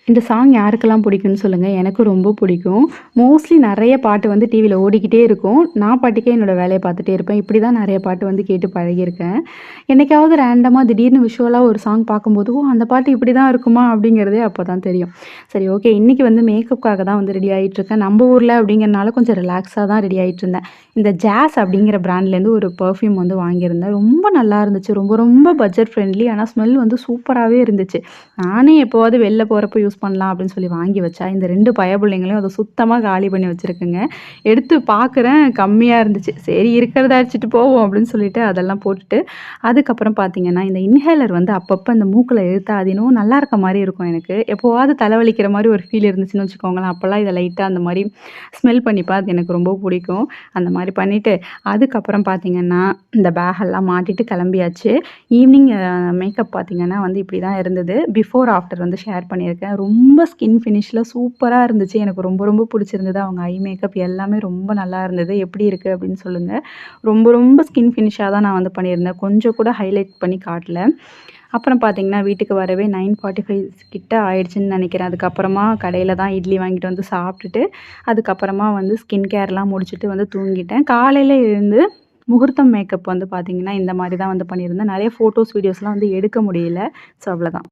இந்த சாங் யாருக்கெல்லாம் பிடிக்கும்னு சொல்லுங்கள். எனக்கு ரொம்ப பிடிக்கும். மோஸ்ட்லி நிறைய பாட்டு வந்து டிவியில் ஓடிக்கிட்டே இருக்கும். நான் பாட்டுக்கே என்னோடய வேலையை பார்த்துட்டே இருப்பேன். இப்படி தான் நிறைய பாட்டு வந்து கேட்டு பழகியிருக்கேன். என்னைக்காவது ரேண்டமாக திடீர்னு விஷுவலாக ஒரு சாங் பார்க்கும்போது, ஓ அந்த பாட்டு இப்படி தான் இருக்குமா அப்படிங்கிறதே அப்போ தான் தெரியும். சரி ஓகே, இன்றைக்கி வந்து மேக்கப்புக்காக தான் வந்து ரெடி ஆகிட்டுருக்கேன். நம்ம ஊரில் அப்படிங்கிறனால கொஞ்சம் ரிலாக்ஸாக தான் ரெடி ஆகிட்டு இருந்தேன். இந்த ஜாஸ் அப்படிங்கிற பிராண்ட்லேருந்து ஒரு பெர்ஃப்யூம் வந்து வாங்கியிருந்தேன். ரொம்ப நல்லா இருந்துச்சு. ரொம்ப ரொம்ப பட்ஜெட் ஃப்ரெண்ட்லி. ஆனால் ஸ்மெல் வந்து சூப்பராகவே இருந்துச்சு. நானே எப்போவாவது வெளில போகிறப்ப யூஸ் பண்ணலாம் அப்படின்னு சொல்லி வாங்கி வச்சா, இந்த 2 பயபுள்ளைங்களையும் அதை சுத்தமாக காலி பண்ணி வச்சுருக்குங்க. எடுத்து பார்க்குறேன் கம்மியாக இருந்துச்சு. சரி இருக்கிறத அடிச்சுட்டு போவோம் அப்படின்னு சொல்லிட்டு அதெல்லாம் போட்டுட்டு, அதுக்கப்புறம் பார்த்தீங்கன்னா, இந்த இன்ஹேலர் வந்து அப்பப்போ இந்த மூக்குல இழுத்தா அது என்னவோ நல்லா இருக்க மாரி இருக்கும் எனக்கு. எப்போவாவது தலைவலிக்கிற மாரி ஒரு ஃபீல் இருந்துச்சுன்னு வச்சுக்கோங்களேன், அப்போலாம் இத லைட்டா அந்த மாரி ஸ்மெல் பண்ணிப்பா. அது எனக்கு ரொம்ப பிடிக்கும். அந்த மாரி பண்ணிட்டு, அதுக்கப்புறம் பார்த்தீங்கன்னா, இந்த பேகெல்லாம் மாட்டிட்டு கிளம்பியாச்சு. ஈவினிங் மேக்கப் பார்த்தீங்கன்னா வந்து இப்படி தான் இருந்தது. பிஃபோர், ஆஃப்டர் வந்து ஷேர் பண்ணியிருக்கேன். ரொம்ப ஸ்கின் ஃபினிஷில சூப்பரா இருந்துச்சு. எனக்கு ரொம்ப ரொம்ப பிடிச்சிருந்தது. அவங்க ஐ மேக்கப் எல்லாமே ரொம்ப நல்லா இருந்தது. எப்படி இருக்கு அப்படின்னு சொல்லுங்க. ரொம்ப ரொம்ப ஸ்கின் ஃபினிஷா தான் நான் வந்து பண்ணியிருந்தேன். கொஞ்சம் கூட ஹைலைட் பண்ணி காட்டல. அப்புறம் பார்த்தீங்கன்னா, வீட்டுக்கு வரவே 9:45 கிட்ட ஆயிடுச்சுன்னு நெனைக்கிறேன். அதுக்கப்புறமா கடையில தான் இட்லி வாங்கிட்டு வந்து சாப்பிட்டுட்டு, அதுக்கப்புறமா வந்து ஸ்கின் கேர்லாம் முடிச்சுட்டு வந்து தூங்கிட்டேன். காலையில எழுந்து முகூர்த்தம் மேக்கப் வந்து பார்த்தீங்கன்னா, இந்த மாரி தான் வந்து பண்ணியிருந்தேன். நெறைய ஃபோட்டோஸ், வீடியோஸ்லாம் வந்து எடுக்க முடியல. ஸோ அவ்வளோதான்.